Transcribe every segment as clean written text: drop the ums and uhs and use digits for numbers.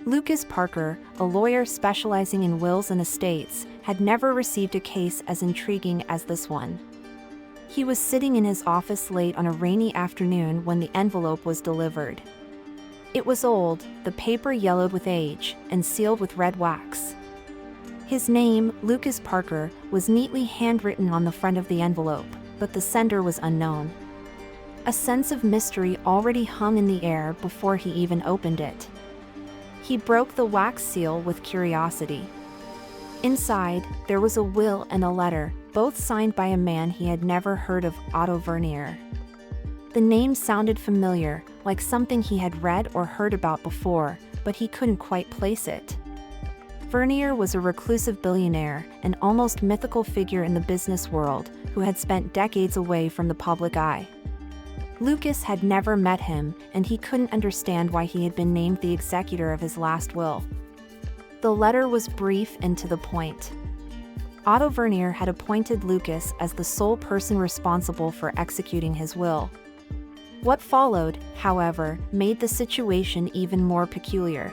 Lucas Parker, a lawyer specializing in wills and estates, had never received a case as intriguing as this one. He was sitting in his office late on a rainy afternoon when the envelope was delivered. It was old, the paper yellowed with age, and sealed with red wax. His name, Lucas Parker, was neatly handwritten on the front of the envelope, but the sender was unknown. A sense of mystery already hung in the air before he even opened it. He broke the wax seal with curiosity. Inside, there was a will and a letter, both signed by a man he had never heard of, Otto Vernier. The name sounded familiar, like something he had read or heard about before, but he couldn't quite place it. Vernier was a reclusive billionaire, an almost mythical figure in the business world, who had spent decades away from the public eye. Lucas had never met him, and he couldn't understand why he had been named the executor of his last will. The letter was brief and to the point. Otto Vernier had appointed Lucas as the sole person responsible for executing his will. What followed, however, made the situation even more peculiar.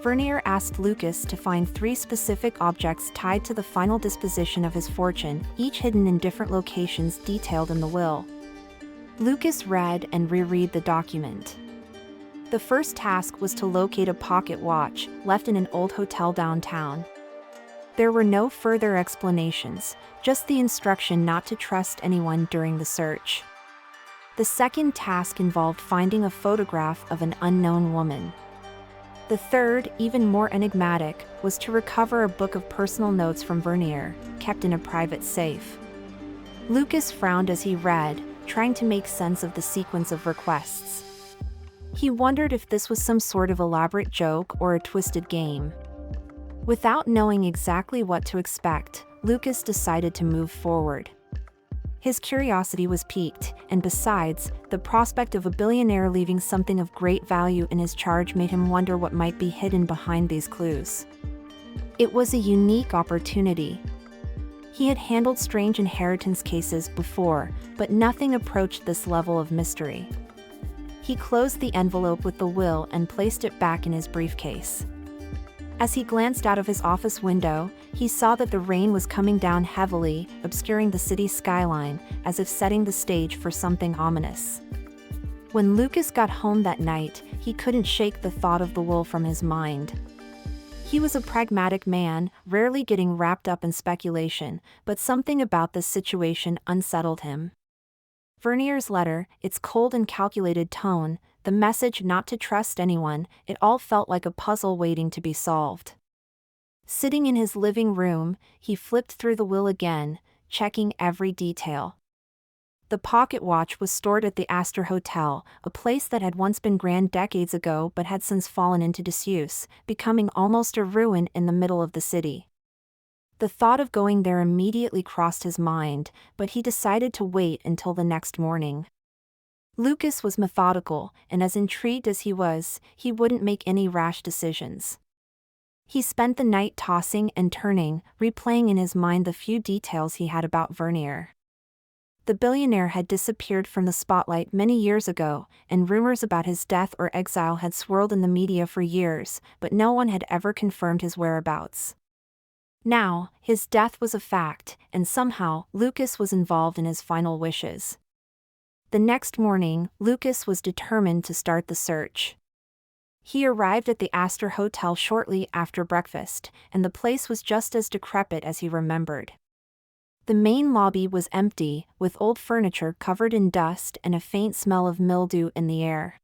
Vernier asked Lucas to find 3 specific objects tied to the final disposition of his fortune, each hidden in different locations detailed in the will. Lucas read and reread the document. The first task was to locate a pocket watch left in an old hotel downtown. There were no further explanations, just the instruction not to trust anyone during the search. The second task involved finding a photograph of an unknown woman. The third, even more enigmatic, was to recover a book of personal notes from Vernier, kept in a private safe. Lucas frowned as he read, trying to make sense of the sequence of requests. He wondered if this was some sort of elaborate joke or a twisted game. Without knowing exactly what to expect, Lucas decided to move forward. His curiosity was piqued, and besides, the prospect of a billionaire leaving something of great value in his charge made him wonder what might be hidden behind these clues. It was a unique opportunity. He had handled strange inheritance cases before, but nothing approached this level of mystery. He closed the envelope with the will and placed it back in his briefcase. As he glanced out of his office window, he saw that the rain was coming down heavily, obscuring the city's skyline, as if setting the stage for something ominous. When Lucas got home that night, he couldn't shake the thought of the will from his mind. He was a pragmatic man, rarely getting wrapped up in speculation, but something about this situation unsettled him. Vernier's letter, its cold and calculated tone, the message not to trust anyone, it all felt like a puzzle waiting to be solved. Sitting in his living room, he flipped through the will again, checking every detail. The pocket watch was stored at the Astor Hotel, a place that had once been grand decades ago but had since fallen into disuse, becoming almost a ruin in the middle of the city. The thought of going there immediately crossed his mind, but he decided to wait until the next morning. Lucas was methodical, and as intrigued as he was, he wouldn't make any rash decisions. He spent the night tossing and turning, replaying in his mind the few details he had about Vernier. The billionaire had disappeared from the spotlight many years ago, and rumors about his death or exile had swirled in the media for years, but no one had ever confirmed his whereabouts. Now, his death was a fact, and somehow, Lucas was involved in his final wishes. The next morning, Lucas was determined to start the search. He arrived at the Astor Hotel shortly after breakfast, and the place was just as decrepit as he remembered. The main lobby was empty, with old furniture covered in dust and a faint smell of mildew in the air.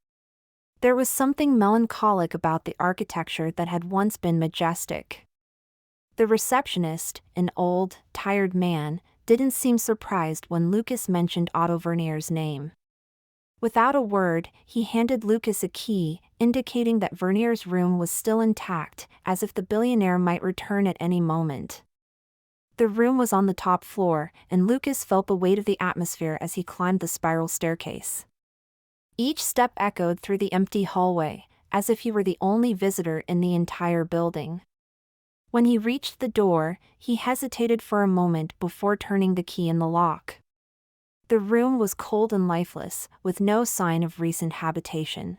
There was something melancholic about the architecture that had once been majestic. The receptionist, an old, tired man, didn't seem surprised when Lucas mentioned Otto Vernier's name. Without a word, he handed Lucas a key, indicating that Vernier's room was still intact, as if the billionaire might return at any moment. The room was on the top floor, and Lucas felt the weight of the atmosphere as he climbed the spiral staircase. Each step echoed through the empty hallway, as if he were the only visitor in the entire building. When he reached the door, he hesitated for a moment before turning the key in the lock. The room was cold and lifeless, with no sign of recent habitation.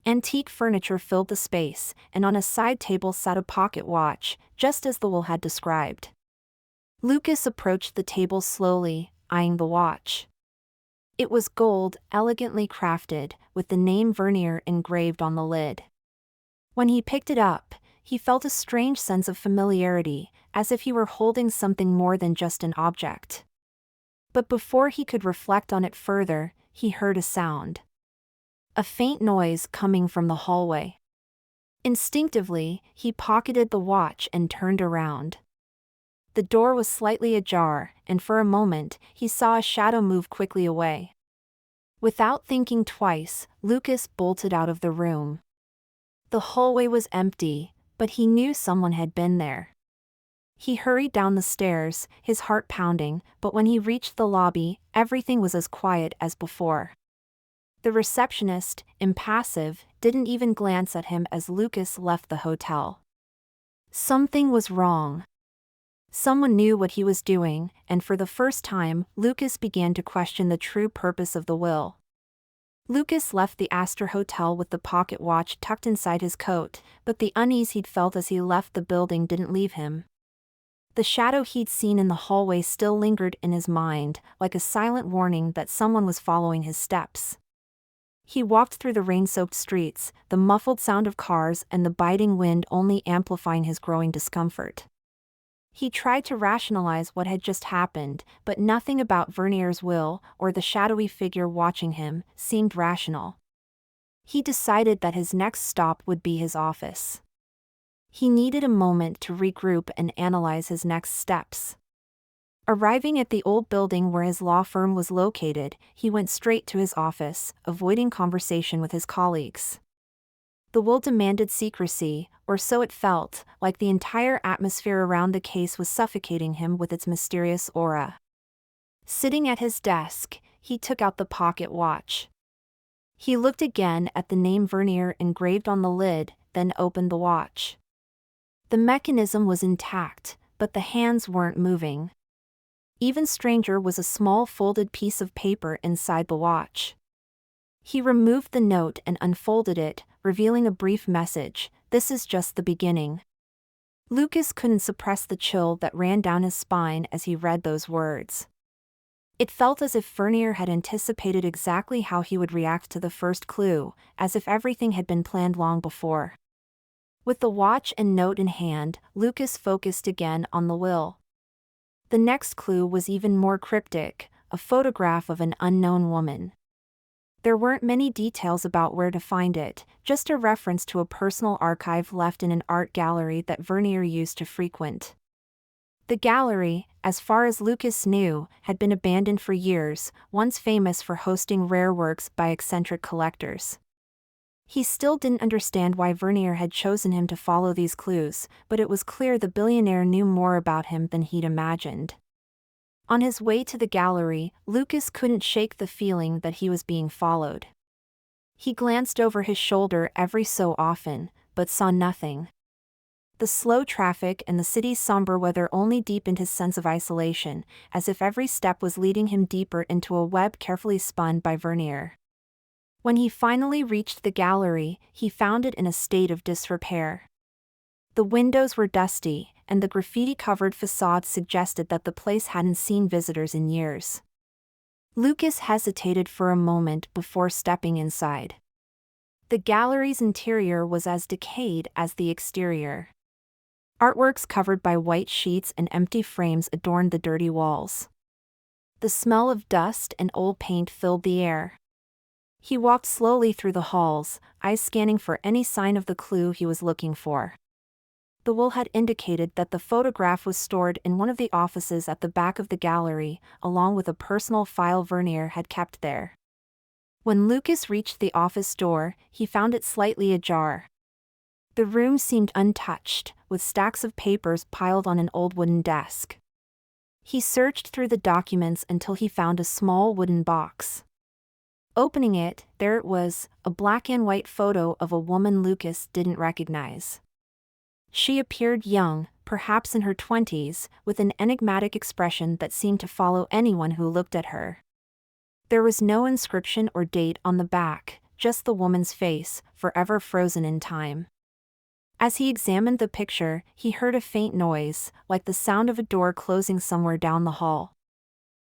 Antique furniture filled the space, and on a side table sat a pocket watch, just as the will had described. Lucas approached the table slowly, eyeing the watch. It was gold, elegantly crafted, with the name Vernier engraved on the lid. When he picked it up, he felt a strange sense of familiarity, as if he were holding something more than just an object. But before he could reflect on it further, he heard a sound. A faint noise coming from the hallway. Instinctively, he pocketed the watch and turned around. The door was slightly ajar, and for a moment, he saw a shadow move quickly away. Without thinking twice, Lucas bolted out of the room. The hallway was empty, but he knew someone had been there. He hurried down the stairs, his heart pounding, but when he reached the lobby, everything was as quiet as before. The receptionist, impassive, didn't even glance at him as Lucas left the hotel. Something was wrong. Someone knew what he was doing, and for the first time, Lucas began to question the true purpose of the will. Lucas left the Astor Hotel with the pocket watch tucked inside his coat, but the unease he'd felt as he left the building didn't leave him. The shadow he'd seen in the hallway still lingered in his mind, like a silent warning that someone was following his steps. He walked through the rain-soaked streets, the muffled sound of cars and the biting wind only amplifying his growing discomfort. He tried to rationalize what had just happened, but nothing about Vernier's will, or the shadowy figure watching him, seemed rational. He decided that his next stop would be his office. He needed a moment to regroup and analyze his next steps. Arriving at the old building where his law firm was located, he went straight to his office, avoiding conversation with his colleagues. The will demanded secrecy, or so it felt, like the entire atmosphere around the case was suffocating him with its mysterious aura. Sitting at his desk, he took out the pocket watch. He looked again at the name Vernier engraved on the lid, then opened the watch. The mechanism was intact, but the hands weren't moving. Even stranger was a small folded piece of paper inside the watch. He removed the note and unfolded it, revealing a brief message: "This is just the beginning." Lucas couldn't suppress the chill that ran down his spine as he read those words. It felt as if Vernier had anticipated exactly how he would react to the first clue, as if everything had been planned long before. With the watch and note in hand, Lucas focused again on the will. The next clue was even more cryptic: a photograph of an unknown woman. There weren't many details about where to find it, just a reference to a personal archive left in an art gallery that Vernier used to frequent. The gallery, as far as Lucas knew, had been abandoned for years, once famous for hosting rare works by eccentric collectors. He still didn't understand why Vernier had chosen him to follow these clues, but it was clear the billionaire knew more about him than he'd imagined. On his way to the gallery, Lucas couldn't shake the feeling that he was being followed. He glanced over his shoulder every so often, but saw nothing. The slow traffic and the city's somber weather only deepened his sense of isolation, as if every step was leading him deeper into a web carefully spun by Vernier. When he finally reached the gallery, he found it in a state of disrepair. The windows were dusty, and the graffiti-covered facade suggested that the place hadn't seen visitors in years. Lucas hesitated for a moment before stepping inside. The gallery's interior was as decayed as the exterior. Artworks covered by white sheets and empty frames adorned the dirty walls. The smell of dust and old paint filled the air. He walked slowly through the halls, eyes scanning for any sign of the clue he was looking for. The will had indicated that the photograph was stored in one of the offices at the back of the gallery, along with a personal file Vernier had kept there. When Lucas reached the office door, he found it slightly ajar. The room seemed untouched, with stacks of papers piled on an old wooden desk. He searched through the documents until he found a small wooden box. Opening it, there it was, a black and white photo of a woman Lucas didn't recognize. She appeared young, perhaps in her 20s, with an enigmatic expression that seemed to follow anyone who looked at her. There was no inscription or date on the back, just the woman's face, forever frozen in time. As he examined the picture, he heard a faint noise, like the sound of a door closing somewhere down the hall.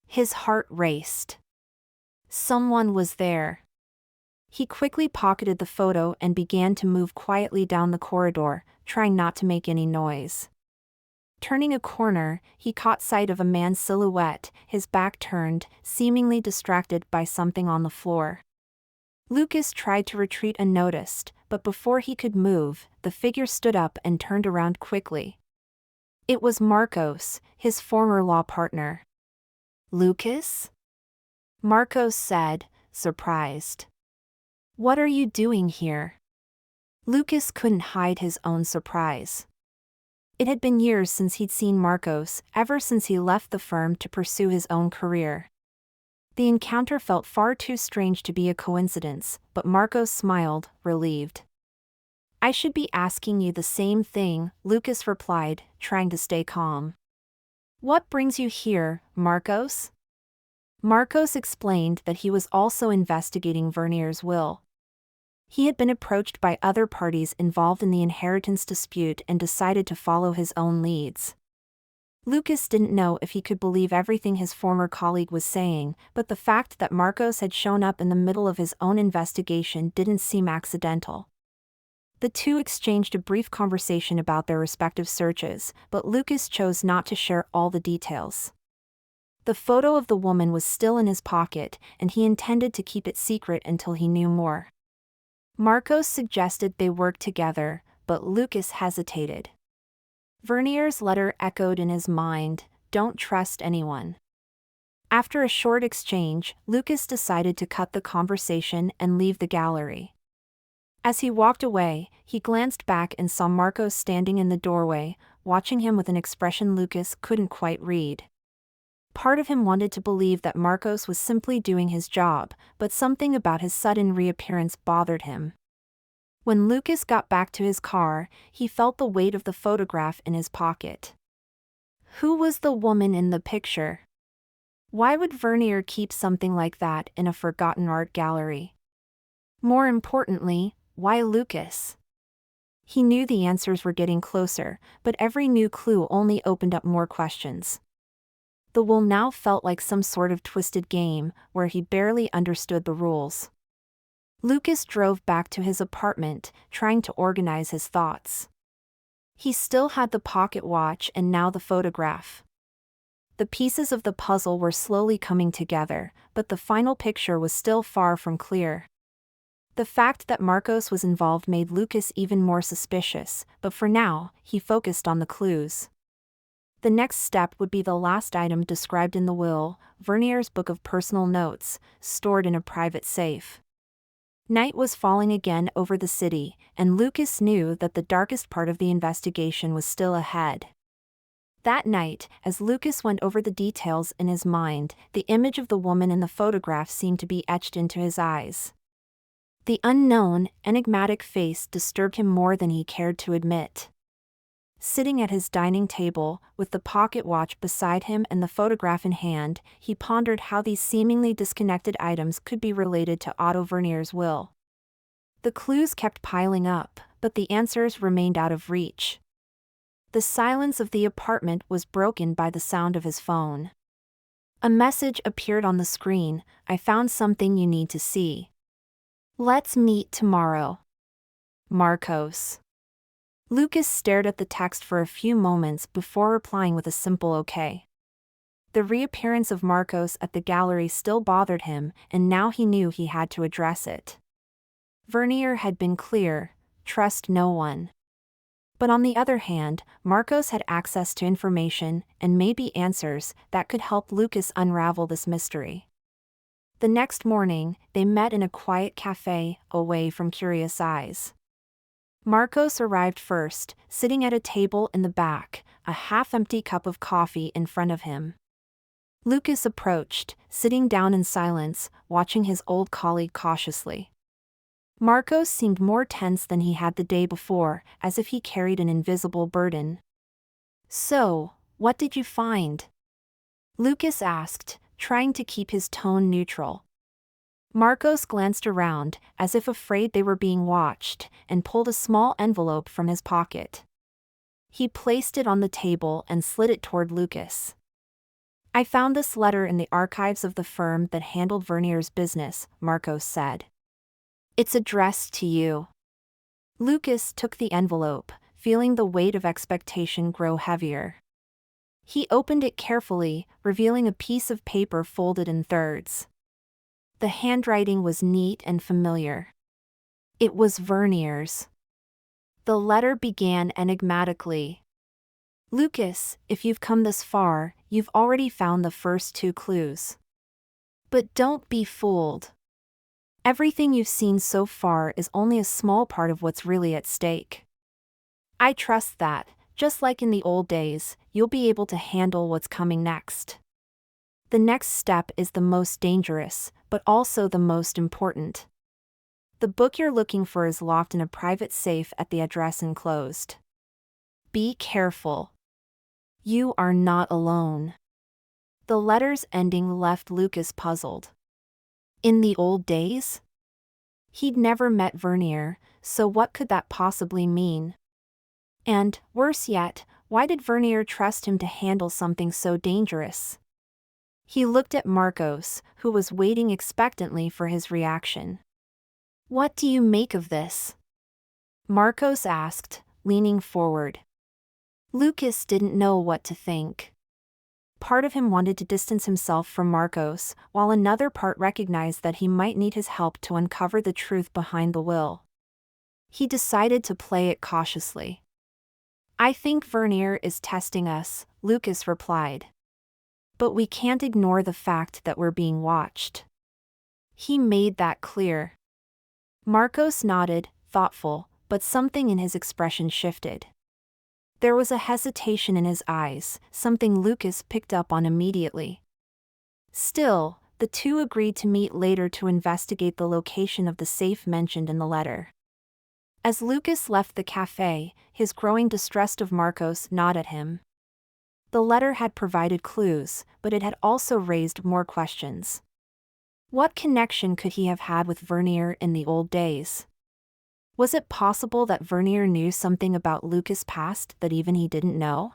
His heart raced. Someone was there. He quickly pocketed the photo and began to move quietly down the corridor, trying not to make any noise. Turning a corner, he caught sight of a man's silhouette, his back turned, seemingly distracted by something on the floor. Lucas tried to retreat unnoticed, but before he could move, the figure stood up and turned around quickly. It was Marcos, his former law partner. "Lucas?" Marcos said, surprised. "What are you doing here?" Lucas couldn't hide his own surprise. It had been years since he'd seen Marcos, ever since he left the firm to pursue his own career. The encounter felt far too strange to be a coincidence, but Marcos smiled, relieved. "I should be asking you the same thing," Lucas replied, trying to stay calm. "What brings you here, Marcos?" Marcos explained that he was also investigating Vernier's will. He had been approached by other parties involved in the inheritance dispute and decided to follow his own leads. Lucas didn't know if he could believe everything his former colleague was saying, but the fact that Marcos had shown up in the middle of his own investigation didn't seem accidental. The two exchanged a brief conversation about their respective searches, but Lucas chose not to share all the details. The photo of the woman was still in his pocket, and he intended to keep it secret until he knew more. Marcos suggested they work together, but Lucas hesitated. Vernier's letter echoed in his mind, "Don't trust anyone." After a short exchange, Lucas decided to cut the conversation and leave the gallery. As he walked away, he glanced back and saw Marcos standing in the doorway, watching him with an expression Lucas couldn't quite read. Part of him wanted to believe that Marcos was simply doing his job, but something about his sudden reappearance bothered him. When Lucas got back to his car, he felt the weight of the photograph in his pocket. Who was the woman in the picture? Why would Vernier keep something like that in a forgotten art gallery? More importantly, why Lucas? He knew the answers were getting closer, but every new clue only opened up more questions. The will now felt like some sort of twisted game, where he barely understood the rules. Lucas drove back to his apartment, trying to organize his thoughts. He still had the pocket watch and now the photograph. The pieces of the puzzle were slowly coming together, but the final picture was still far from clear. The fact that Marcos was involved made Lucas even more suspicious, but for now, he focused on the clues. The next step would be the last item described in the will, Vernier's book of personal notes, stored in a private safe. Night was falling again over the city, and Lucas knew that the darkest part of the investigation was still ahead. That night, as Lucas went over the details in his mind, the image of the woman in the photograph seemed to be etched into his eyes. The unknown, enigmatic face disturbed him more than he cared to admit. Sitting at his dining table, with the pocket watch beside him and the photograph in hand, he pondered how these seemingly disconnected items could be related to Otto Vernier's will. The clues kept piling up, but the answers remained out of reach. The silence of the apartment was broken by the sound of his phone. A message appeared on the screen, "I found something you need to see. Let's meet tomorrow. Marcos." Lucas stared at the text for a few moments before replying with a simple okay. The reappearance of Marcos at the gallery still bothered him, and now he knew he had to address it. Vernier had been clear, trust no one. But on the other hand, Marcos had access to information, and maybe answers, that could help Lucas unravel this mystery. The next morning, they met in a quiet cafe, away from curious eyes. Marcos arrived first, sitting at a table in the back, a half-empty cup of coffee in front of him. Lucas approached, sitting down in silence, watching his old colleague cautiously. Marcos seemed more tense than he had the day before, as if he carried an invisible burden. "So, what did you find?" Lucas asked, trying to keep his tone neutral. Marcos glanced around, as if afraid they were being watched, and pulled a small envelope from his pocket. He placed it on the table and slid it toward Lucas. "I found this letter in the archives of the firm that handled Vernier's business," Marcos said. "It's addressed to you." Lucas took the envelope, feeling the weight of expectation grow heavier. He opened it carefully, revealing a piece of paper folded in thirds. The handwriting was neat and familiar. It was Vernier's. The letter began enigmatically. "Lucas, if you've come this far, you've already found the first 2 clues. But don't be fooled. Everything you've seen so far is only a small part of what's really at stake. I trust that, just like in the old days, you'll be able to handle what's coming next. The next step is the most dangerous, but also the most important. The book you're looking for is locked in a private safe at the address enclosed. Be careful. You are not alone." The letter's ending left Lucas puzzled. In the old days? He'd never met Vernier, so what could that possibly mean? And, worse yet, why did Vernier trust him to handle something so dangerous? He looked at Marcos, who was waiting expectantly for his reaction. "What do you make of this?" Marcos asked, leaning forward. Lucas didn't know what to think. Part of him wanted to distance himself from Marcos, while another part recognized that he might need his help to uncover the truth behind the will. He decided to play it cautiously. "I think Vernier is testing us," Lucas replied. "But we can't ignore the fact that we're being watched. He made that clear." Marcos nodded, thoughtful, but something in his expression shifted. There was a hesitation in his eyes, something Lucas picked up on immediately. Still, the two agreed to meet later to investigate the location of the safe mentioned in the letter. As Lucas left the cafe, his growing distrust of Marcos gnawed at him. The letter had provided clues, but it had also raised more questions. What connection could he have had with Vernier in the old days? Was it possible that Vernier knew something about Lucas' past that even he didn't know?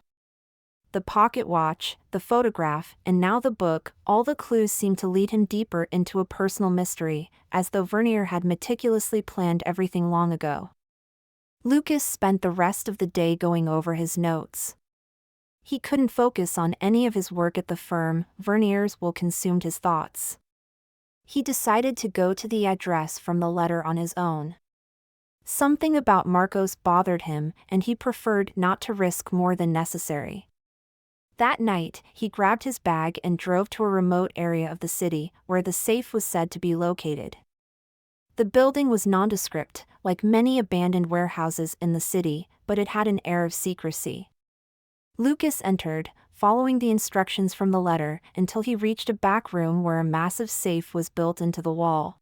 The pocket watch, the photograph, and now the book, all the clues seemed to lead him deeper into a personal mystery, as though Vernier had meticulously planned everything long ago. Lucas spent the rest of the day going over his notes. He couldn't focus on any of his work at the firm. Vernier's will consumed his thoughts. He decided to go to the address from the letter on his own. Something about Marcos bothered him, and he preferred not to risk more than necessary. That night, he grabbed his bag and drove to a remote area of the city, where the safe was said to be located. The building was nondescript, like many abandoned warehouses in the city, but it had an air of secrecy. Lucas entered, following the instructions from the letter, until he reached a back room where a massive safe was built into the wall.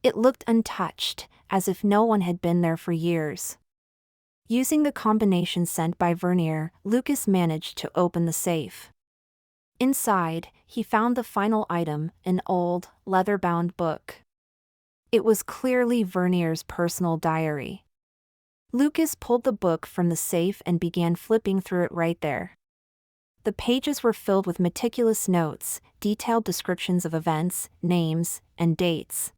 It looked untouched, as if no one had been there for years. Using the combination sent by Vernier, Lucas managed to open the safe. Inside, he found the final item, an old, leather-bound book. It was clearly Vernier's personal diary. Lucas pulled the book from the safe and began flipping through it right there. The pages were filled with meticulous notes, detailed descriptions of events, names, and dates.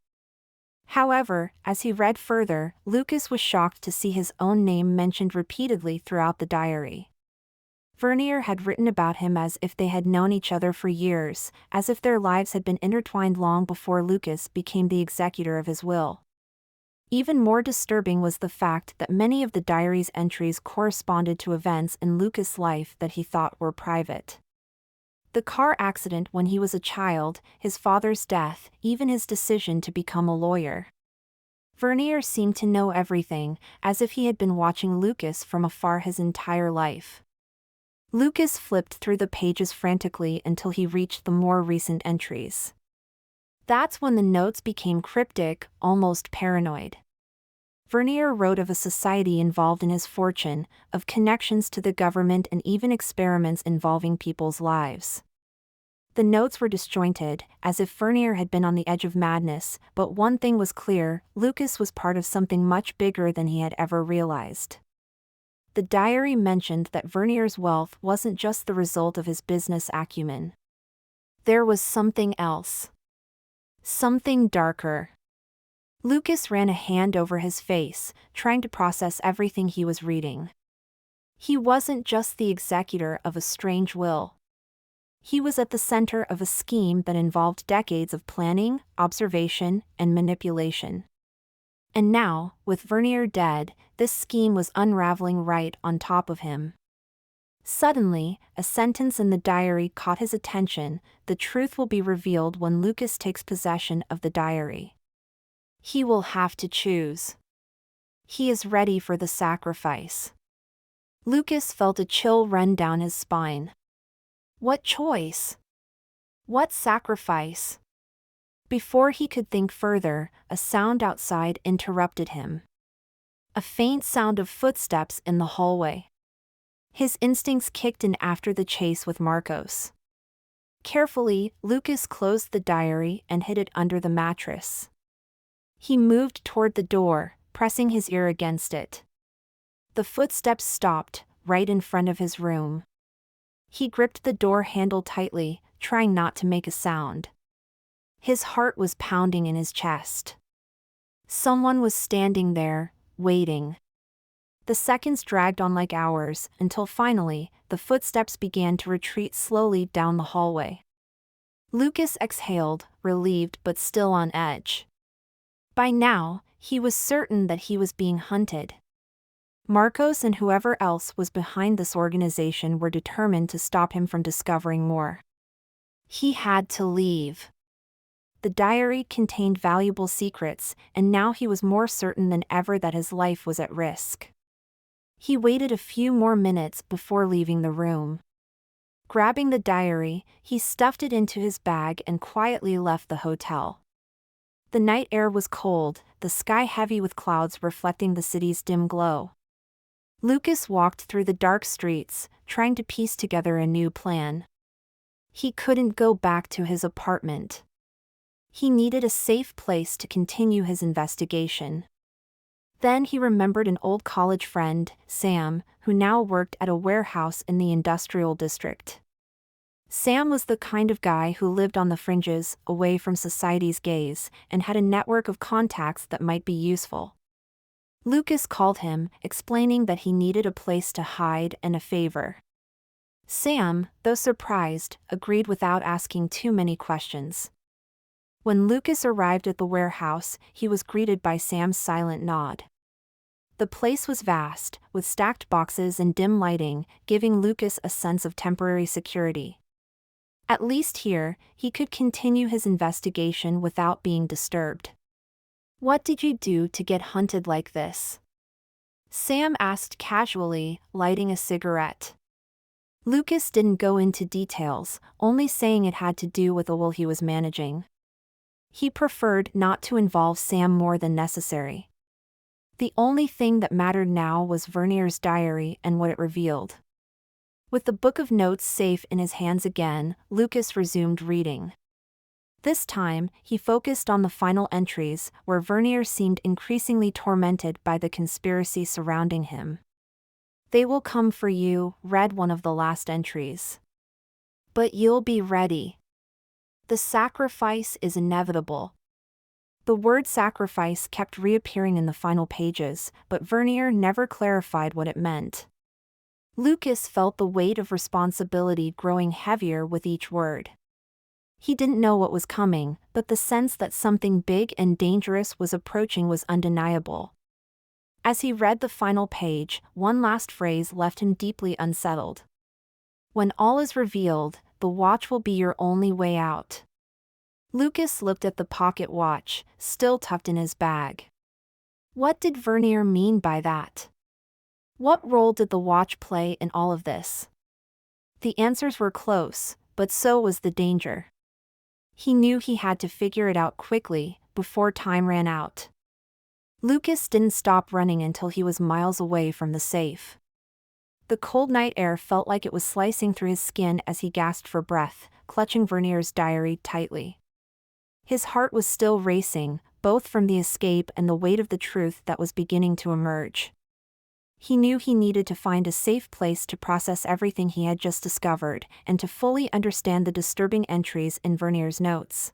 However, as he read further, Lucas was shocked to see his own name mentioned repeatedly throughout the diary. Vernier had written about him as if they had known each other for years, as if their lives had been intertwined long before Lucas became the executor of his will. Even more disturbing was the fact that many of the diary's entries corresponded to events in Lucas' life that he thought were private. The car accident when he was a child, his father's death, even his decision to become a lawyer. Vernier seemed to know everything, as if he had been watching Lucas from afar his entire life. Lucas flipped through the pages frantically until he reached the more recent entries. That's when the notes became cryptic, almost paranoid. Vernier wrote of a society involved in his fortune, of connections to the government and even experiments involving people's lives. The notes were disjointed, as if Vernier had been on the edge of madness, but one thing was clear: Lucas was part of something much bigger than he had ever realized. The diary mentioned that Vernier's wealth wasn't just the result of his business acumen. There was something else. Something darker. Lucas ran a hand over his face, trying to process everything he was reading. He wasn't just the executor of a strange will. He was at the center of a scheme that involved decades of planning, observation, and manipulation. And now, with Vernier dead, this scheme was unraveling right on top of him. Suddenly, a sentence in the diary caught his attention: "The truth will be revealed when Lucas takes possession of the diary. He will have to choose. He is ready for the sacrifice." Lucas felt a chill run down his spine. What choice? What sacrifice? Before he could think further, a sound outside interrupted him. A faint sound of footsteps in the hallway. His instincts kicked in after the chase with Marcos. Carefully, Lucas closed the diary and hid it under the mattress. He moved toward the door, pressing his ear against it. The footsteps stopped, right in front of his room. He gripped the door handle tightly, trying not to make a sound. His heart was pounding in his chest. Someone was standing there, waiting. The seconds dragged on like hours, until finally, the footsteps began to retreat slowly down the hallway. Lucas exhaled, relieved but still on edge. By now, he was certain that he was being hunted. Marcos and whoever else was behind this organization were determined to stop him from discovering more. He had to leave. The diary contained valuable secrets, and now he was more certain than ever that his life was at risk. He waited a few more minutes before leaving the room. Grabbing the diary, he stuffed it into his bag and quietly left the hotel. The night air was cold, the sky heavy with clouds reflecting the city's dim glow. Lucas walked through the dark streets, trying to piece together a new plan. He couldn't go back to his apartment. He needed a safe place to continue his investigation. Then he remembered an old college friend, Sam, who now worked at a warehouse in the industrial district. Sam was the kind of guy who lived on the fringes, away from society's gaze, and had a network of contacts that might be useful. Lucas called him, explaining that he needed a place to hide and a favor. Sam, though surprised, agreed without asking too many questions. When Lucas arrived at the warehouse, he was greeted by Sam's silent nod. The place was vast, with stacked boxes and dim lighting, giving Lucas a sense of temporary security. At least here, he could continue his investigation without being disturbed. "What did you do to get hunted like this?" Sam asked casually, lighting a cigarette. Lucas didn't go into details, only saying it had to do with a will he was managing. He preferred not to involve Sam more than necessary. The only thing that mattered now was Vernier's diary and what it revealed. With the book of notes safe in his hands again, Lucas resumed reading. This time, he focused on the final entries, where Vernier seemed increasingly tormented by the conspiracy surrounding him. "They will come for you," read one of the last entries. "But you'll be ready. The sacrifice is inevitable." The word sacrifice kept reappearing in the final pages, but Vernier never clarified what it meant. Lucas felt the weight of responsibility growing heavier with each word. He didn't know what was coming, but the sense that something big and dangerous was approaching was undeniable. As he read the final page, one last phrase left him deeply unsettled. "When all is revealed, the watch will be your only way out." Lucas looked at the pocket watch, still tucked in his bag. What did Vernier mean by that? What role did the watch play in all of this? The answers were close, but so was the danger. He knew he had to figure it out quickly, before time ran out. Lucas didn't stop running until he was miles away from the safe. The cold night air felt like it was slicing through his skin as he gasped for breath, clutching Vernier's diary tightly. His heart was still racing, both from the escape and the weight of the truth that was beginning to emerge. He knew he needed to find a safe place to process everything he had just discovered, and to fully understand the disturbing entries in Vernier's notes.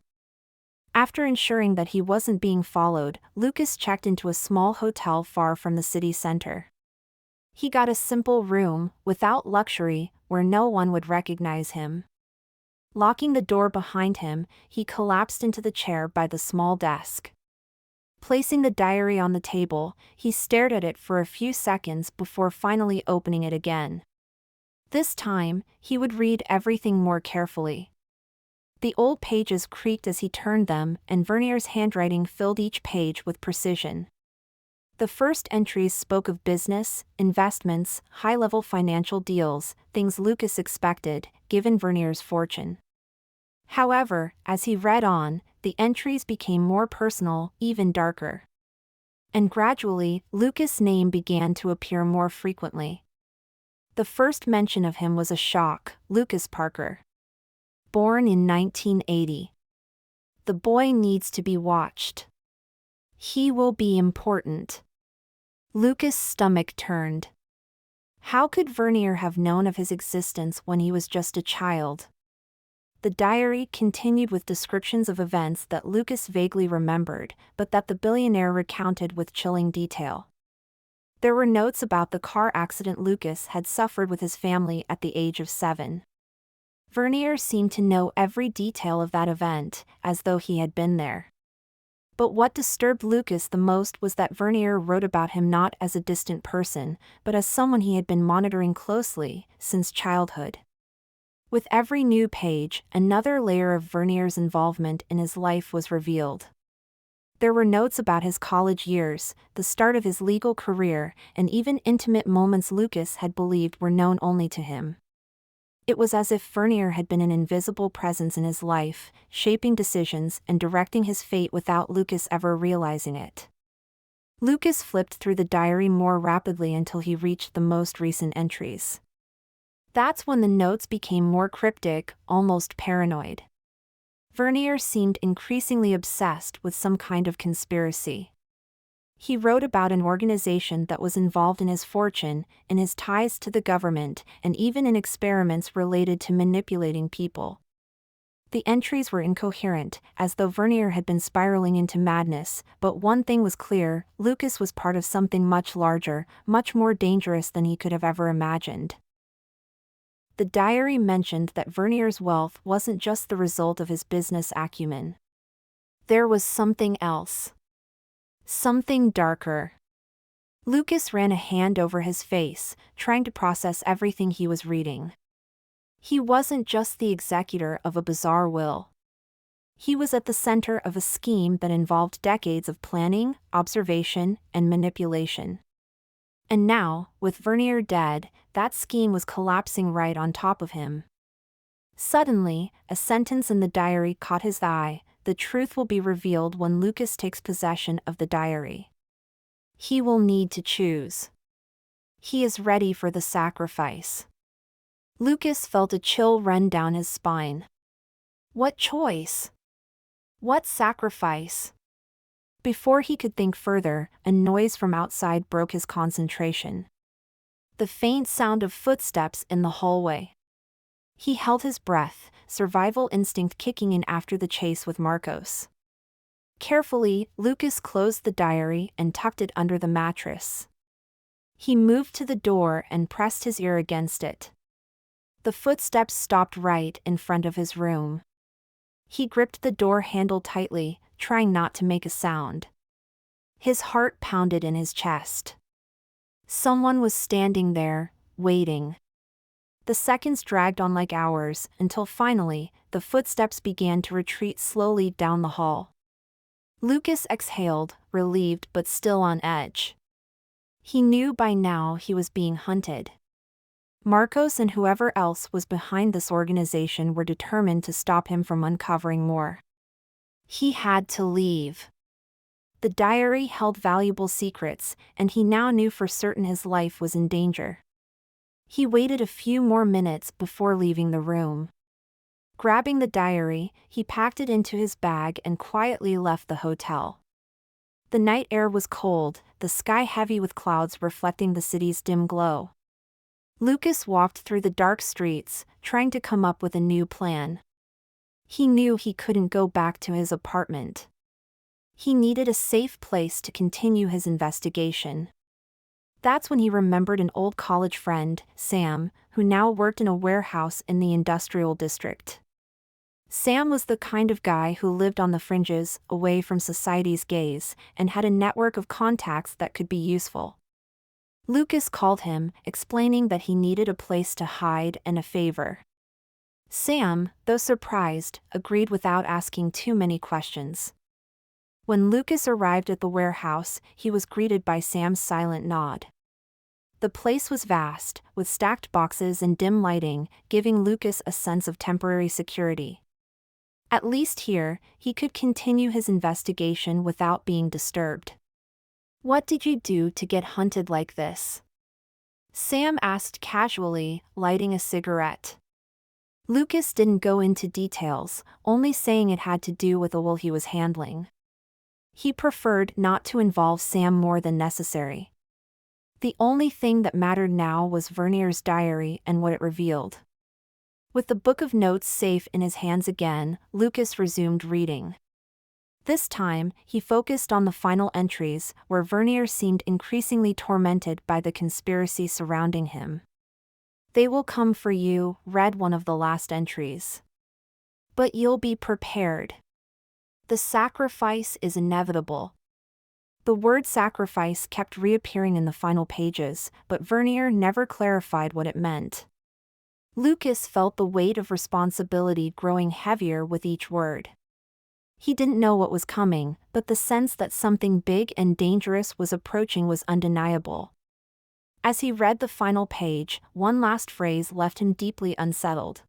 After ensuring that he wasn't being followed, Lucas checked into a small hotel far from the city center. He got a simple room, without luxury, where no one would recognize him. Locking the door behind him, he collapsed into the chair by the small desk. Placing the diary on the table, he stared at it for a few seconds before finally opening it again. This time, he would read everything more carefully. The old pages creaked as he turned them, and Vernier's handwriting filled each page with precision. The first entries spoke of business, investments, high-level financial deals, things Lucas expected, given Vernier's fortune. However, as he read on, the entries became more personal, even darker. And gradually, Lucas' name began to appear more frequently. The first mention of him was a shock: Lucas Parker. Born in 1980. The boy needs to be watched. He will be important. Lucas' stomach turned. How could Vernier have known of his existence when he was just a child? The diary continued with descriptions of events that Lucas vaguely remembered, but that the billionaire recounted with chilling detail. There were notes about the car accident Lucas had suffered with his family at the age of 7. Vernier seemed to know every detail of that event, as though he had been there. But what disturbed Lucas the most was that Vernier wrote about him not as a distant person, but as someone he had been monitoring closely since childhood. With every new page, another layer of Vernier's involvement in his life was revealed. There were notes about his college years, the start of his legal career, and even intimate moments Lucas had believed were known only to him. It was as if Vernier had been an invisible presence in his life, shaping decisions and directing his fate without Lucas ever realizing it. Lucas flipped through the diary more rapidly until he reached the most recent entries. That's when the notes became more cryptic, almost paranoid. Vernier seemed increasingly obsessed with some kind of conspiracy. He wrote about an organization that was involved in his fortune, in his ties to the government, and even in experiments related to manipulating people. The entries were incoherent, as though Vernier had been spiraling into madness, but one thing was clear: Lucas was part of something much larger, much more dangerous than he could have ever imagined. The diary mentioned that Vernier's wealth wasn't just the result of his business acumen. There was something else. Something darker. Lucas ran a hand over his face, trying to process everything he was reading. He wasn't just the executor of a bizarre will. He was at the center of a scheme that involved decades of planning, observation, and manipulation. And now, with Vernier dead, that scheme was collapsing right on top of him. Suddenly, a sentence in the diary caught his eye: the truth will be revealed when Lucas takes possession of the diary. He will need to choose. He is ready for the sacrifice. Lucas felt a chill run down his spine. What choice? What sacrifice? Before he could think further, a noise from outside broke his concentration. The faint sound of footsteps in the hallway. He held his breath, survival instinct kicking in after the chase with Marcos. Carefully, Lucas closed the diary and tucked it under the mattress. He moved to the door and pressed his ear against it. The footsteps stopped right in front of his room. He gripped the door handle tightly, trying not to make a sound. His heart pounded in his chest. Someone was standing there, waiting. The seconds dragged on like hours, until finally, the footsteps began to retreat slowly down the hall. Lucas exhaled, relieved but still on edge. He knew by now he was being hunted. Marcos and whoever else was behind this organization were determined to stop him from uncovering more. He had to leave. The diary held valuable secrets, and he now knew for certain his life was in danger. He waited a few more minutes before leaving the room. Grabbing the diary, he packed it into his bag and quietly left the hotel. The night air was cold, the sky heavy with clouds reflecting the city's dim glow. Lucas walked through the dark streets, trying to come up with a new plan. He knew he couldn't go back to his apartment. He needed a safe place to continue his investigation. That's when he remembered an old college friend, Sam, who now worked in a warehouse in the industrial district. Sam was the kind of guy who lived on the fringes, away from society's gaze, and had a network of contacts that could be useful. Lucas called him, explaining that he needed a place to hide and a favor. Sam, though surprised, agreed without asking too many questions. When Lucas arrived at the warehouse, he was greeted by Sam's silent nod. The place was vast, with stacked boxes and dim lighting, giving Lucas a sense of temporary security. At least here, he could continue his investigation without being disturbed. "What did you do to get hunted like this?" Sam asked casually, lighting a cigarette. Lucas didn't go into details, only saying it had to do with a will he was handling. He preferred not to involve Sam more than necessary. The only thing that mattered now was Vernier's diary and what it revealed. With the book of notes safe in his hands again, Lucas resumed reading. This time, he focused on the final entries, where Vernier seemed increasingly tormented by the conspiracy surrounding him. "They will come for you," read one of the last entries. "But you'll be prepared. The sacrifice is inevitable." The word sacrifice kept reappearing in the final pages, but Vernier never clarified what it meant. Lucas felt the weight of responsibility growing heavier with each word. He didn't know what was coming, but the sense that something big and dangerous was approaching was undeniable. As he read the final page, one last phrase left him deeply unsettled.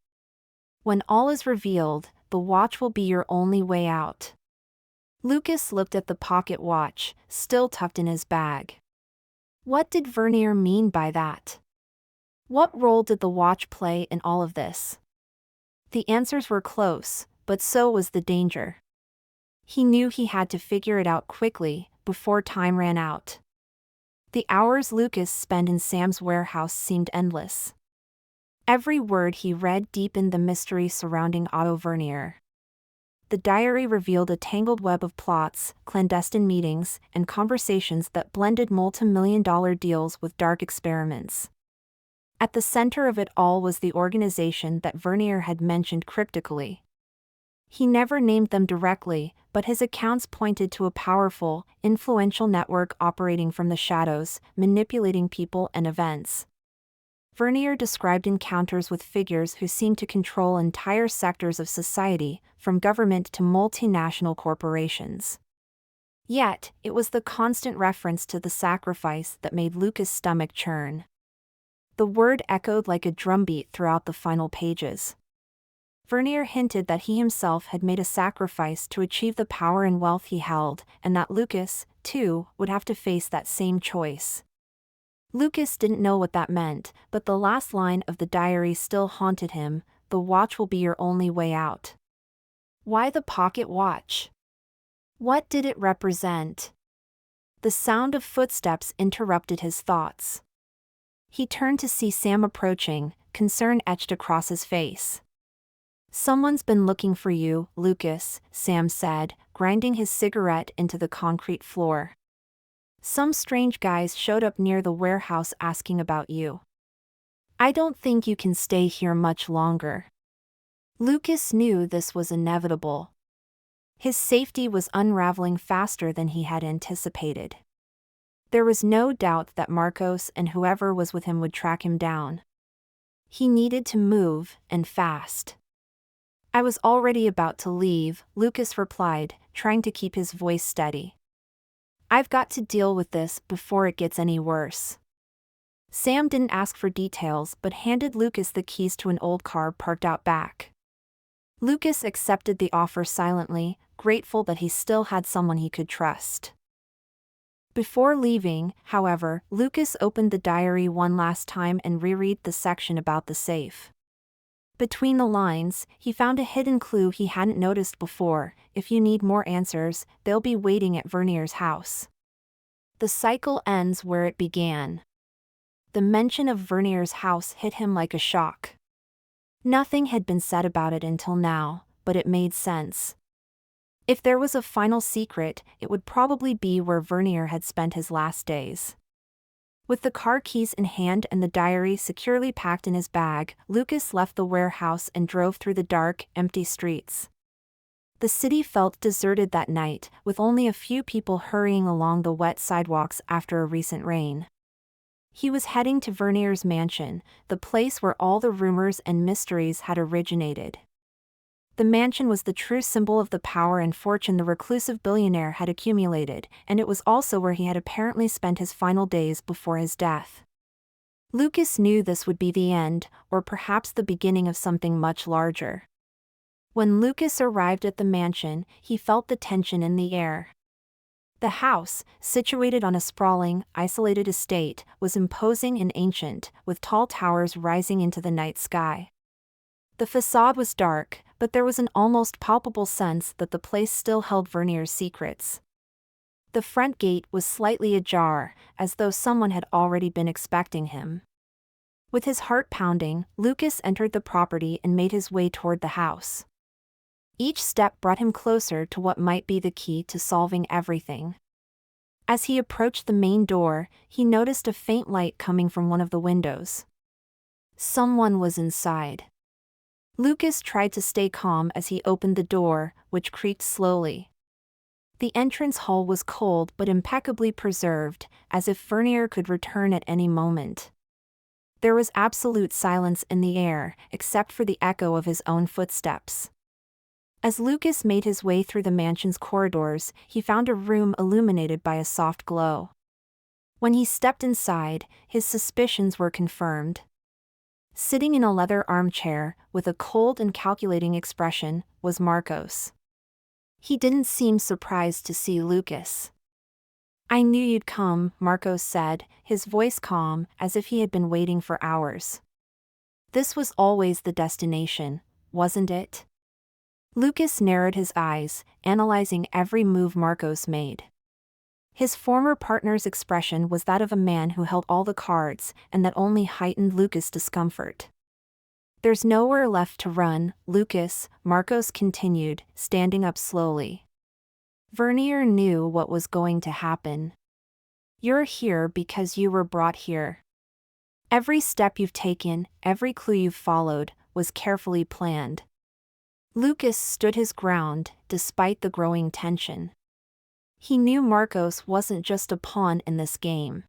"When all is revealed, the watch will be your only way out." Lucas looked at the pocket watch, still tucked in his bag. What did Vernier mean by that? What role did the watch play in all of this? The answers were close, but so was the danger. He knew he had to figure it out quickly, before time ran out. The hours Lucas spent in Sam's warehouse seemed endless. Every word he read deepened the mystery surrounding Otto Vernier. The diary revealed a tangled web of plots, clandestine meetings, and conversations that blended multi-million-dollar deals with dark experiments. At the center of it all was the organization that Vernier had mentioned cryptically. He never named them directly, but his accounts pointed to a powerful, influential network operating from the shadows, manipulating people and events. Vernier described encounters with figures who seemed to control entire sectors of society, from government to multinational corporations. Yet, it was the constant reference to the sacrifice that made Lucas' stomach churn. The word echoed like a drumbeat throughout the final pages. Vernier hinted that he himself had made a sacrifice to achieve the power and wealth he held, and that Lucas, too, would have to face that same choice. Lucas didn't know what that meant, but the last line of the diary still haunted him: "The watch will be your only way out." Why the pocket watch? What did it represent? The sound of footsteps interrupted his thoughts. He turned to see Sam approaching, concern etched across his face. "Someone's been looking for you, Lucas," Sam said, grinding his cigarette into the concrete floor. "Some strange guys showed up near the warehouse asking about you. I don't think you can stay here much longer." Lucas knew this was inevitable. His safety was unraveling faster than he had anticipated. There was no doubt that Marcos and whoever was with him would track him down. He needed to move, and fast. "I was already about to leave," Lucas replied, trying to keep his voice steady. "I've got to deal with this before it gets any worse." Sam didn't ask for details but handed Lucas the keys to an old car parked out back. Lucas accepted the offer silently, grateful that he still had someone he could trust. Before leaving, however, Lucas opened the diary one last time and reread the section about the safe. Between the lines, he found a hidden clue he hadn't noticed before: if you need more answers, they'll be waiting at Vernier's house. The cycle ends where it began. The mention of Vernier's house hit him like a shock. Nothing had been said about it until now, but it made sense. If there was a final secret, it would probably be where Vernier had spent his last days. With the car keys in hand and the diary securely packed in his bag, Lucas left the warehouse and drove through the dark, empty streets. The city felt deserted that night, with only a few people hurrying along the wet sidewalks after a recent rain. He was heading to Vernier's mansion, the place where all the rumors and mysteries had originated. The mansion was the true symbol of the power and fortune the reclusive billionaire had accumulated, and it was also where he had apparently spent his final days before his death. Lucas knew this would be the end, or perhaps the beginning of something much larger. When Lucas arrived at the mansion, he felt the tension in the air. The house, situated on a sprawling, isolated estate, was imposing and ancient, with tall towers rising into the night sky. The facade was dark, but there was an almost palpable sense that the place still held Vernier's secrets. The front gate was slightly ajar, as though someone had already been expecting him. With his heart pounding, Lucas entered the property and made his way toward the house. Each step brought him closer to what might be the key to solving everything. As he approached the main door, he noticed a faint light coming from one of the windows. Someone was inside. Lucas tried to stay calm as he opened the door, which creaked slowly. The entrance hall was cold but impeccably preserved, as if Vernier could return at any moment. There was absolute silence in the air, except for the echo of his own footsteps. As Lucas made his way through the mansion's corridors, he found a room illuminated by a soft glow. When he stepped inside, his suspicions were confirmed. Sitting in a leather armchair, with a cold and calculating expression, was Marcos. He didn't seem surprised to see Lucas. "I knew you'd come," Marcos said, his voice calm, as if he had been waiting for hours. "This was always the destination, wasn't it?" Lucas narrowed his eyes, analyzing every move Marcos made. His former partner's expression was that of a man who held all the cards, and that only heightened Lucas' discomfort. "There's nowhere left to run, Lucas," Marcos continued, standing up slowly. Vernier knew what was going to happen. "You're here because you were brought here. Every step you've taken, every clue you've followed, was carefully planned." Lucas stood his ground, despite the growing tension. He knew Marcos wasn't just a pawn in this game.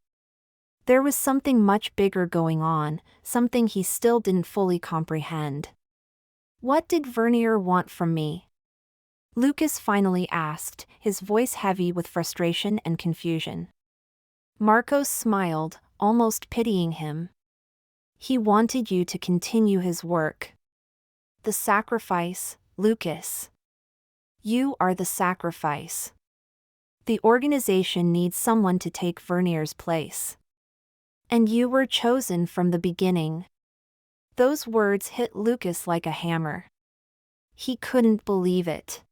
There was something much bigger going on, something he still didn't fully comprehend. "What did Vernier want from me?" Lucas finally asked, his voice heavy with frustration and confusion. Marcos smiled, almost pitying him. "He wanted you to continue his work. The sacrifice, Lucas. You are the sacrifice. The organization needs someone to take Vernier's place. And you were chosen from the beginning." Those words hit Lucas like a hammer. He couldn't believe it.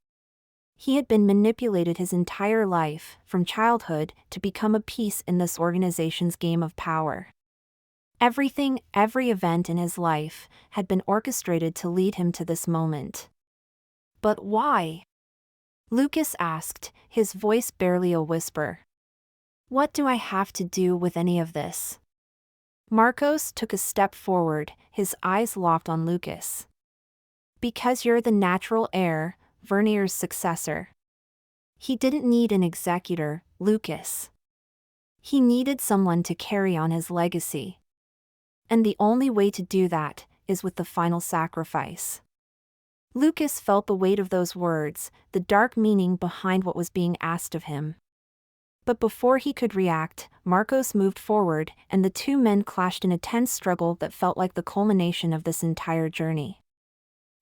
He had been manipulated his entire life, from childhood, to become a piece in this organization's game of power. Everything, every event in his life, had been orchestrated to lead him to this moment. But why? Lucas asked, his voice barely a whisper. "What do I have to do with any of this?" Marcos took a step forward, his eyes locked on Lucas. "Because you're the natural heir, Vernier's successor." He didn't need an executor, Lucas. He needed someone to carry on his legacy. And the only way to do that is with the final sacrifice. Lucas felt the weight of those words, the dark meaning behind what was being asked of him. But before he could react, Marcos moved forward, and the two men clashed in a tense struggle that felt like the culmination of this entire journey.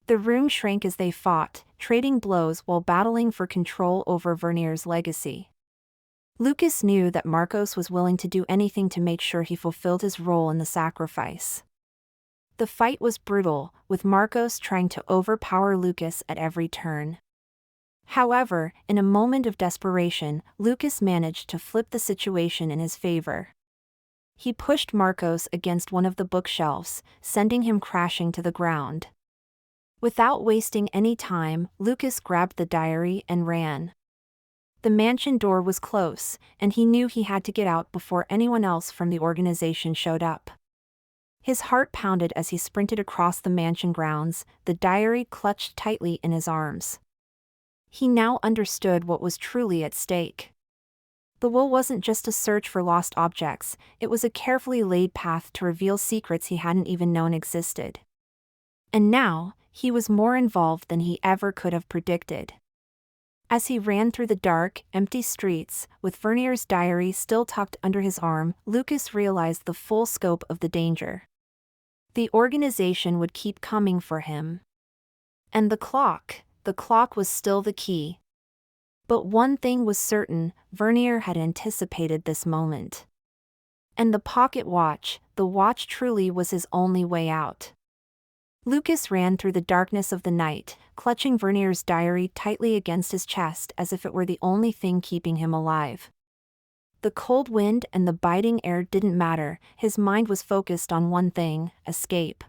The room shrank as they fought, trading blows while battling for control over Vernier's legacy. Lucas knew that Marcos was willing to do anything to make sure he fulfilled his role in the sacrifice. The fight was brutal, with Marcos trying to overpower Lucas at every turn. However, in a moment of desperation, Lucas managed to flip the situation in his favor. He pushed Marcos against one of the bookshelves, sending him crashing to the ground. Without wasting any time, Lucas grabbed the diary and ran. The mansion door was close, and he knew he had to get out before anyone else from the organization showed up. His heart pounded as he sprinted across the mansion grounds, the diary clutched tightly in his arms. He now understood what was truly at stake. The will wasn't just a search for lost objects, it was a carefully laid path to reveal secrets he hadn't even known existed. And now, he was more involved than he ever could have predicted. As he ran through the dark, empty streets, with Vernier's diary still tucked under his arm, Lucas realized the full scope of the danger. The organization would keep coming for him. And the clock was still the key. But one thing was certain, Vernier had anticipated this moment. And the pocket watch, the watch truly was his only way out. Lucas ran through the darkness of the night, clutching Vernier's diary tightly against his chest as if it were the only thing keeping him alive. The cold wind and the biting air didn't matter, his mind was focused on one thing: escape.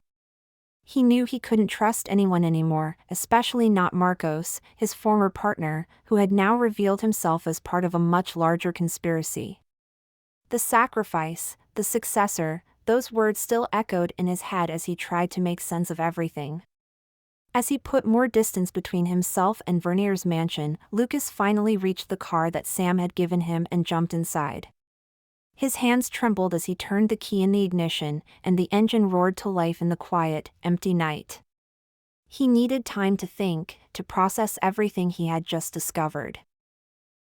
He knew he couldn't trust anyone anymore, especially not Marcos, his former partner, who had now revealed himself as part of a much larger conspiracy. The sacrifice, the successor, those words still echoed in his head as he tried to make sense of everything. As he put more distance between himself and Vernier's mansion, Lucas finally reached the car that Sam had given him and jumped inside. His hands trembled as he turned the key in the ignition, and the engine roared to life in the quiet, empty night. He needed time to think, to process everything he had just discovered.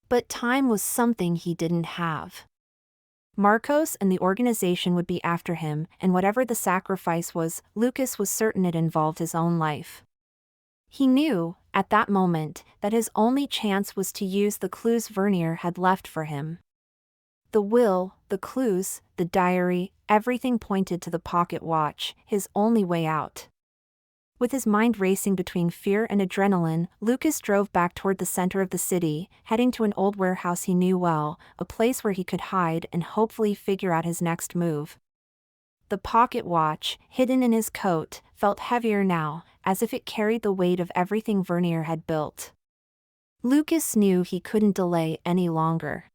But time was something he didn't have. Marcos and the organization would be after him, and whatever the sacrifice was, Lucas was certain it involved his own life. He knew, at that moment, that his only chance was to use the clues Vernier had left for him. The will, the clues, the diary, everything pointed to the pocket watch, his only way out. With his mind racing between fear and adrenaline, Lucas drove back toward the center of the city, heading to an old warehouse he knew well, a place where he could hide and hopefully figure out his next move. The pocket watch, hidden in his coat, felt heavier now, as if it carried the weight of everything Vernier had built. Lucas knew he couldn't delay any longer.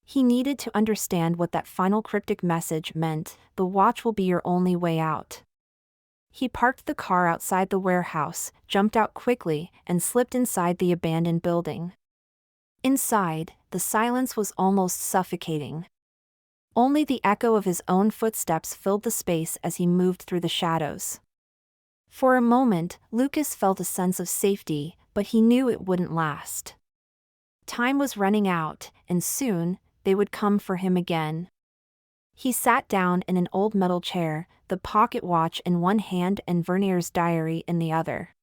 He needed to understand what that final cryptic message meant: the watch will be your only way out. He parked the car outside the warehouse, jumped out quickly, and slipped inside the abandoned building. Inside, the silence was almost suffocating. Only the echo of his own footsteps filled the space as he moved through the shadows. For a moment, Lucas felt a sense of safety, but he knew it wouldn't last. Time was running out, and soon, they would come for him again. He sat down in an old metal chair, the pocket watch in one hand and Vernier's diary in the other.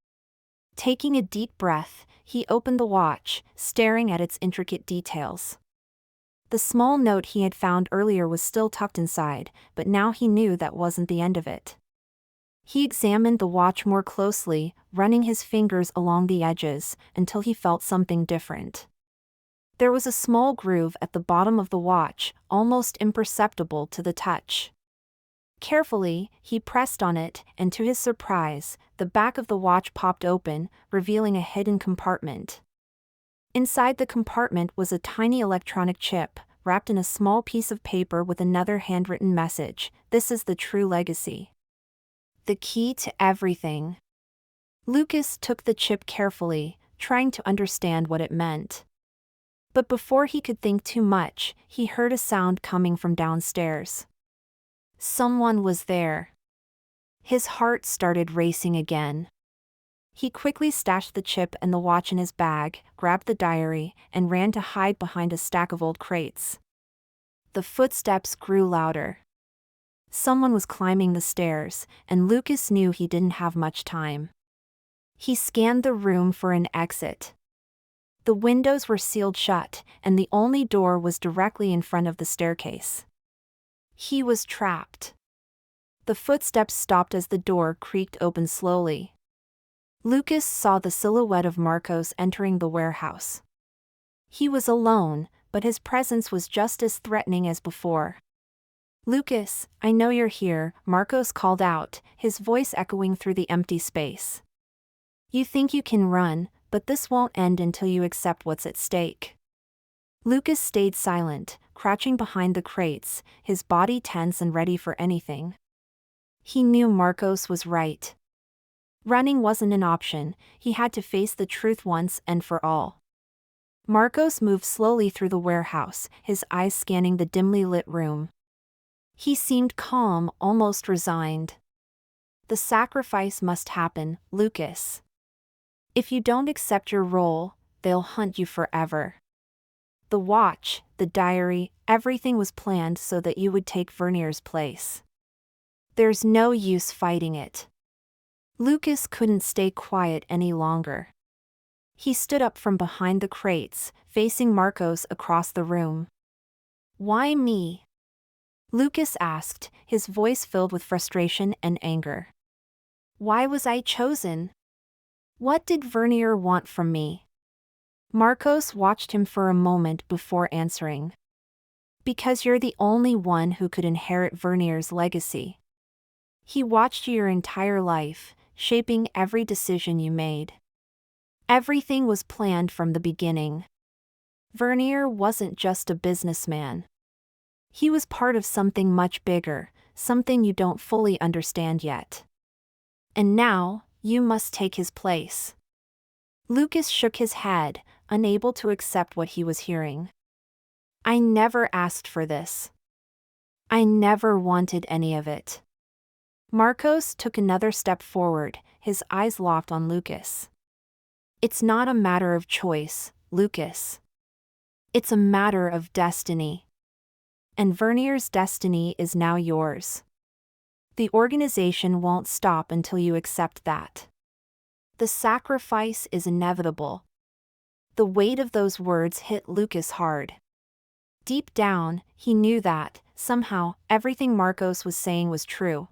Taking a deep breath, he opened the watch, staring at its intricate details. The small note he had found earlier was still tucked inside, but now he knew that wasn't the end of it. He examined the watch more closely, running his fingers along the edges, until he felt something different. There was a small groove at the bottom of the watch, almost imperceptible to the touch. Carefully, he pressed on it, and to his surprise, the back of the watch popped open, revealing a hidden compartment. Inside the compartment was a tiny electronic chip, wrapped in a small piece of paper with another handwritten message: "This is the true legacy. The key to everything." Lucas took the chip carefully, trying to understand what it meant. But before he could think too much, he heard a sound coming from downstairs. Someone was there. His heart started racing again. He quickly stashed the chip and the watch in his bag, grabbed the diary, and ran to hide behind a stack of old crates. The footsteps grew louder. Someone was climbing the stairs, and Lucas knew he didn't have much time. He scanned the room for an exit. The windows were sealed shut, and the only door was directly in front of the staircase. He was trapped. The footsteps stopped as the door creaked open slowly. Lucas saw the silhouette of Marcos entering the warehouse. He was alone, but his presence was just as threatening as before. "Lucas, I know you're here," Marcos called out, his voice echoing through the empty space. "You think you can run, but this won't end until you accept what's at stake." Lucas stayed silent, crouching behind the crates, his body tense and ready for anything. He knew Marcos was right. Running wasn't an option, he had to face the truth once and for all. Marcos moved slowly through the warehouse, his eyes scanning the dimly lit room. He seemed calm, almost resigned. "The sacrifice must happen, Lucas. If you don't accept your role, they'll hunt you forever. The watch, the diary, everything was planned so that you would take Vernier's place. There's no use fighting it." Lucas couldn't stay quiet any longer. He stood up from behind the crates, facing Marcos across the room. "Why me?" Lucas asked, his voice filled with frustration and anger. "Why was I chosen? What did Vernier want from me?" Marcos watched him for a moment before answering. "Because you're the only one who could inherit Vernier's legacy. He watched you your entire life, shaping every decision you made. Everything was planned from the beginning. Vernier wasn't just a businessman. He was part of something much bigger, something you don't fully understand yet. And now, you must take his place." Lucas shook his head, unable to accept what he was hearing. "I never asked for this. I never wanted any of it." Marcos took another step forward, his eyes locked on Lucas. "It's not a matter of choice, Lucas. It's a matter of destiny. And Vernier's destiny is now yours. The organization won't stop until you accept that. The sacrifice is inevitable." The weight of those words hit Lucas hard. Deep down, he knew that, somehow, everything Marcos was saying was true.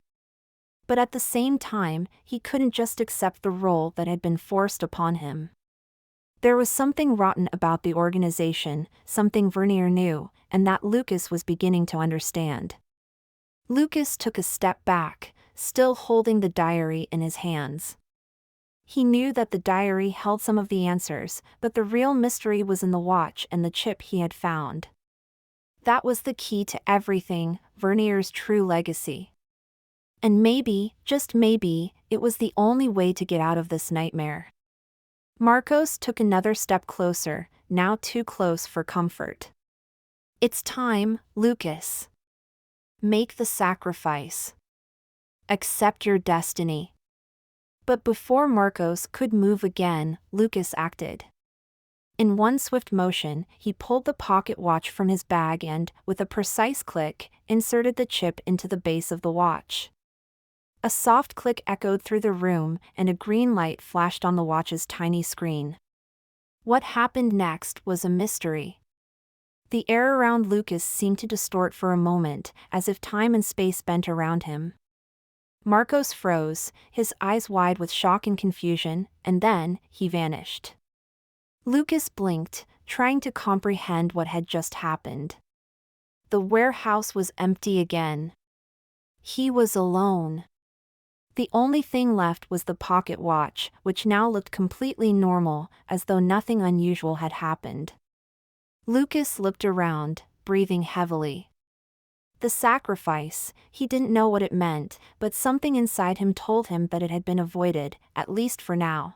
But at the same time, he couldn't just accept the role that had been forced upon him. There was something rotten about the organization, something Vernier knew, and that Lucas was beginning to understand. Lucas took a step back, still holding the diary in his hands. He knew that the diary held some of the answers, but the real mystery was in the watch and the chip he had found. That was the key to everything, Vernier's true legacy. And maybe, just maybe, it was the only way to get out of this nightmare. Marcos took another step closer, now too close for comfort. "It's time, Lucas. Make the sacrifice. Accept your destiny." But before Marcos could move again, Lucas acted. In one swift motion, he pulled the pocket watch from his bag and, with a precise click, inserted the chip into the base of the watch. A soft click echoed through the room, and a green light flashed on the watch's tiny screen. What happened next was a mystery. The air around Lucas seemed to distort for a moment, as if time and space bent around him. Marcos froze, his eyes wide with shock and confusion, and then, he vanished. Lucas blinked, trying to comprehend what had just happened. The warehouse was empty again. He was alone. The only thing left was the pocket watch, which now looked completely normal, as though nothing unusual had happened. Lucas looked around, breathing heavily. The sacrifice, he didn't know what it meant, but something inside him told him that it had been avoided, at least for now.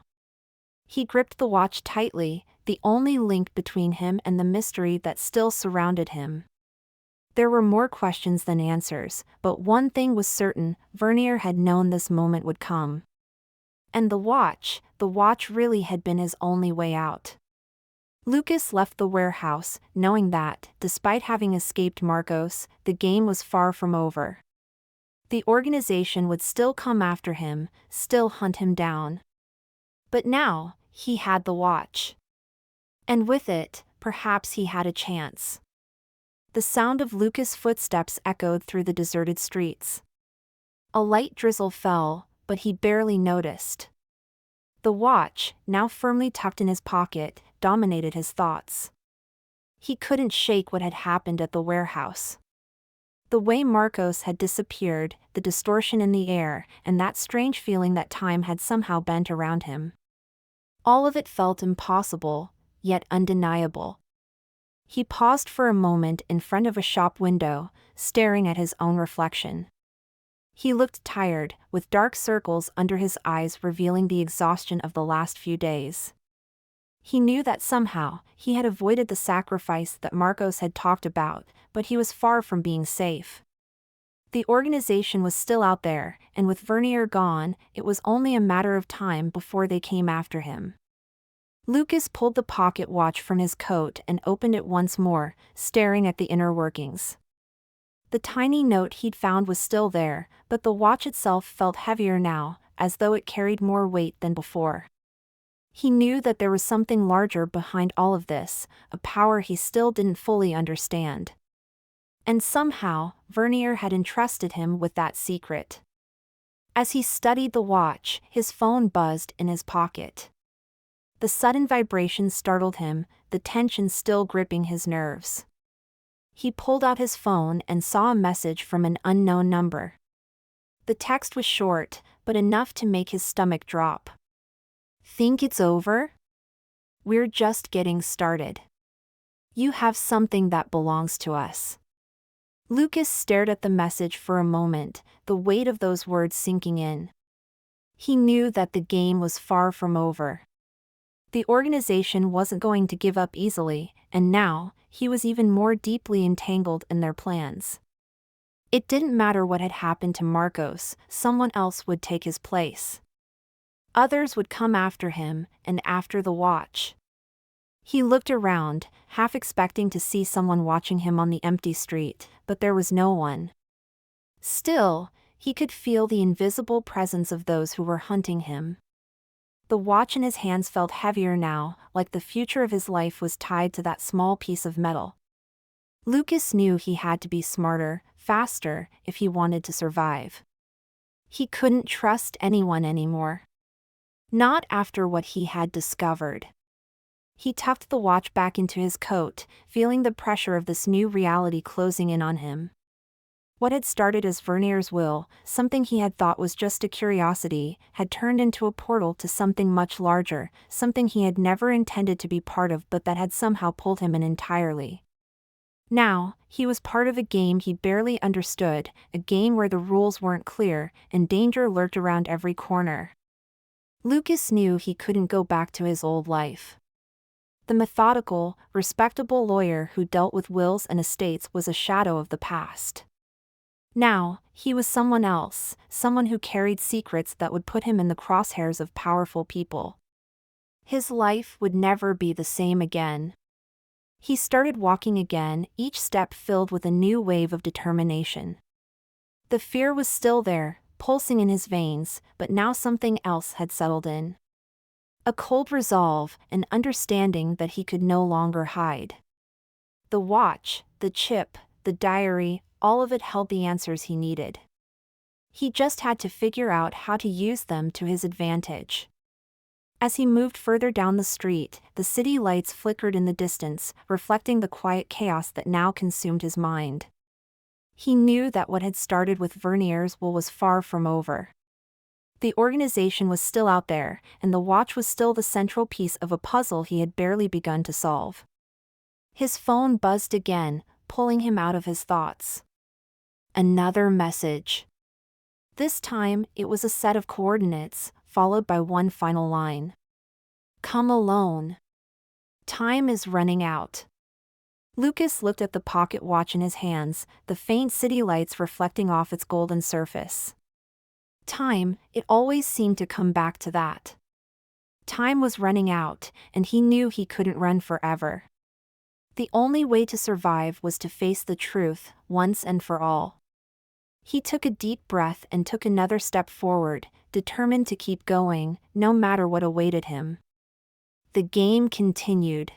He gripped the watch tightly, the only link between him and the mystery that still surrounded him. There were more questions than answers, but one thing was certain, Vernier had known this moment would come. And the watch really had been his only way out. Lucas left the warehouse, knowing that, despite having escaped Marcos, the game was far from over. The organization would still come after him, still hunt him down. But now, he had the watch. And with it, perhaps he had a chance. The sound of Lucas' footsteps echoed through the deserted streets. A light drizzle fell, but he barely noticed. The watch, now firmly tucked in his pocket, dominated his thoughts. He couldn't shake what had happened at the warehouse. The way Marcos had disappeared, the distortion in the air, and that strange feeling that time had somehow bent around him. All of it felt impossible, yet undeniable. He paused for a moment in front of a shop window, staring at his own reflection. He looked tired, with dark circles under his eyes revealing the exhaustion of the last few days. He knew that somehow, he had avoided the sacrifice that Marcos had talked about, but he was far from being safe. The organization was still out there, and with Vernier gone, it was only a matter of time before they came after him. Lucas pulled the pocket watch from his coat and opened it once more, staring at the inner workings. The tiny note he'd found was still there, but the watch itself felt heavier now, as though it carried more weight than before. He knew that there was something larger behind all of this, a power he still didn't fully understand. And somehow, Vernier had entrusted him with that secret. As he studied the watch, his phone buzzed in his pocket. The sudden vibration startled him, the tension still gripping his nerves. He pulled out his phone and saw a message from an unknown number. The text was short, but enough to make his stomach drop. "Think it's over? We're just getting started. You have something that belongs to us." Lucas stared at the message for a moment, the weight of those words sinking in. He knew that the game was far from over. The organization wasn't going to give up easily, and now, he was even more deeply entangled in their plans. It didn't matter what had happened to Marcos, someone else would take his place. Others would come after him, and after the watch. He looked around, half expecting to see someone watching him on the empty street, but there was no one. Still, he could feel the invisible presence of those who were hunting him. The watch in his hands felt heavier now, like the future of his life was tied to that small piece of metal. Lucas knew he had to be smarter, faster, if he wanted to survive. He couldn't trust anyone anymore. Not after what he had discovered. He tucked the watch back into his coat, feeling the pressure of this new reality closing in on him. What had started as Vernier's will, something he had thought was just a curiosity, had turned into a portal to something much larger, something he had never intended to be part of but that had somehow pulled him in entirely. Now, he was part of a game he barely understood, a game where the rules weren't clear, and danger lurked around every corner. Lucas knew he couldn't go back to his old life. The methodical, respectable lawyer who dealt with wills and estates was a shadow of the past. Now, he was someone else, someone who carried secrets that would put him in the crosshairs of powerful people. His life would never be the same again. He started walking again, each step filled with a new wave of determination. The fear was still there, pulsing in his veins, but now something else had settled in. A cold resolve, an understanding that he could no longer hide. The watch, the chip, the diary, all of it held the answers he needed. He just had to figure out how to use them to his advantage. As he moved further down the street, the city lights flickered in the distance, reflecting the quiet chaos that now consumed his mind. He knew that what had started with Vernier's will was far from over. The organization was still out there, and the watch was still the central piece of a puzzle he had barely begun to solve. His phone buzzed again, pulling him out of his thoughts. Another message. This time, it was a set of coordinates, followed by one final line. "Come alone. Time is running out." Lucas looked at the pocket watch in his hands, the faint city lights reflecting off its golden surface. Time, it always seemed to come back to that. Time was running out, and he knew he couldn't run forever. The only way to survive was to face the truth, once and for all. He took a deep breath and took another step forward, determined to keep going, no matter what awaited him. The game continued.